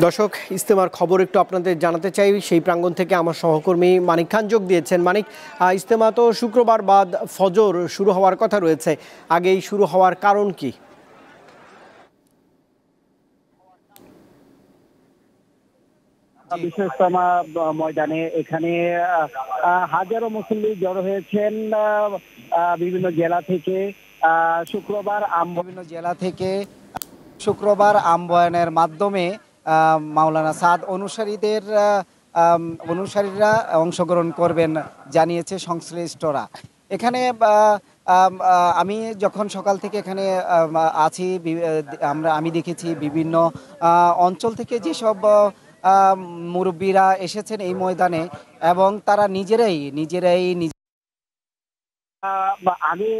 দর্শক, ইজতেমার খবর একটু আপনাদের জানাতে চাই। সেই প্রাঙ্গণ থেকে আমার সহকর্মী মানিক খান যোগ দিয়েছেন। মানিক, ইজতেমা তো শুক্রবার বাদ ফজর শুরু হওয়ার কথা রয়েছে, আগেই শুরু হওয়ার কারণ কি? বিশ্ব ইজতেমা ময়দানে এখানে হাজারো মুসল্লি জড়ো হয়েছেন বিভিন্ন জেলা থেকে। শুক্রবার বিভিন্ন জেলা থেকে শুক্রবার আমবয়ানের মাধ্যমে মাওলানা সাদ অনুসারীরা অংশগ্রহণ করবেন জানিয়েছে সংশ্লিষ্টরা। এখানে আমি যখন সকাল থেকে এখানে আছি, আমি দেখেছি বিভিন্ন অঞ্চল থেকে যেসব মুরব্বীরা এসেছেন এই ময়দানে, এবং তারা নিজেরাই আগে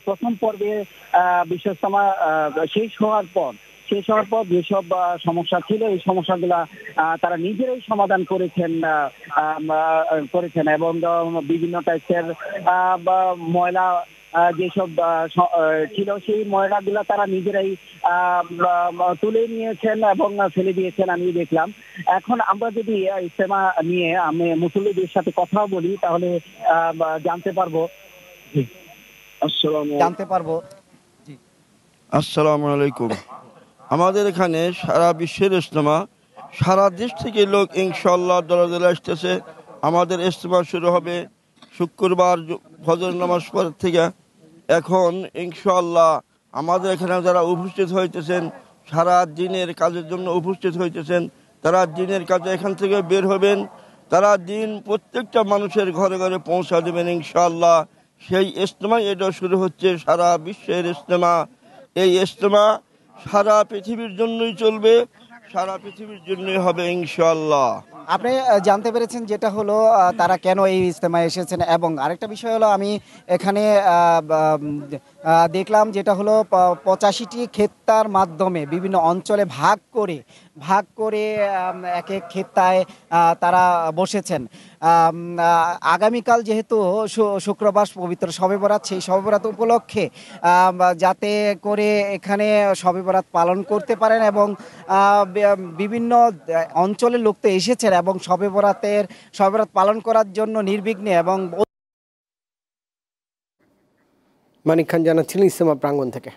প্রথম পর্বে বিশ্ব ইজতেমা শেষ হওয়ার পর যেসব সমস্যা ছিল এই সমস্যাগুলা তারা নিজেরাই সমাধান করেছেন এবং বিভিন্ন টাইপের ময়লা যেসব ছিল সেই ময়লাগুলা তারা নিজেরাই তুলে নিয়েছেন এবং ফেলে দিয়েছেন, আমি দেখলাম। এখন আমরা যদি ইজতেমা নিয়ে আমি মুসল্লিদের সাথে কথা বলি তাহলে জানতে পারবো। আসসালামু আলাইকুম। আমাদের এখানে সারা বিশ্বের ইজতেমা, সারা দেশ থেকে লোক ইনশাআল্লাহ দলে দলে আসতেছে। আমাদের ইজতেমা শুরু হবে শুক্রবার ফজর নামাজ পর থেকে। এখন ইনশাআল্লাহ আমাদের এখানে যারা উপস্থিত হইতেছেন, সারা দিনের কাজের জন্য উপস্থিত হইতেছেন, তারা দিনের কাজে এখান থেকে বের হবেন। তারা দিন প্রত্যেকটা মানুষের ঘরে ঘরে পৌঁছা দেবেন ইনশাআল্লাহ। সেই ইজতেমা এটা শুরু হচ্ছে সারা বিশ্বের ইজতেমা। এই ইজতেমা সারা পৃথিবীর জন্যই চলবে, সারা পৃথিবীর জন্যই হবে ইনশাআল্লাহ। আপনি জানতে পেরেছেন যেটা হলো তারা কেন এই ইজতেমায় এসেছেন, এবং আরেকটা বিষয় হলো আমি এখানে দেখলাম যেটা হলো 85টি খেত্তার মাধ্যমে বিভিন্ন অঞ্চলে ভাগ করে এক এক খেত্তায় তারা বসেছেন। আগামীকাল যেহেতু শুক্রবার পবিত্র শবে বরাত, সেই শবে বরাত উপলক্ষে যাতে করে এখানে শবে বরাত পালন করতে পারেন, এবং বিভিন্ন অঞ্চলের লোক তো এসেছেন এবং শবে বরাত পালন করার জন্য নির্বিঘ্নে। এবং মানিক খান জানাচ্ছিলেন ইজতেমা প্রাঙ্গণ থেকে।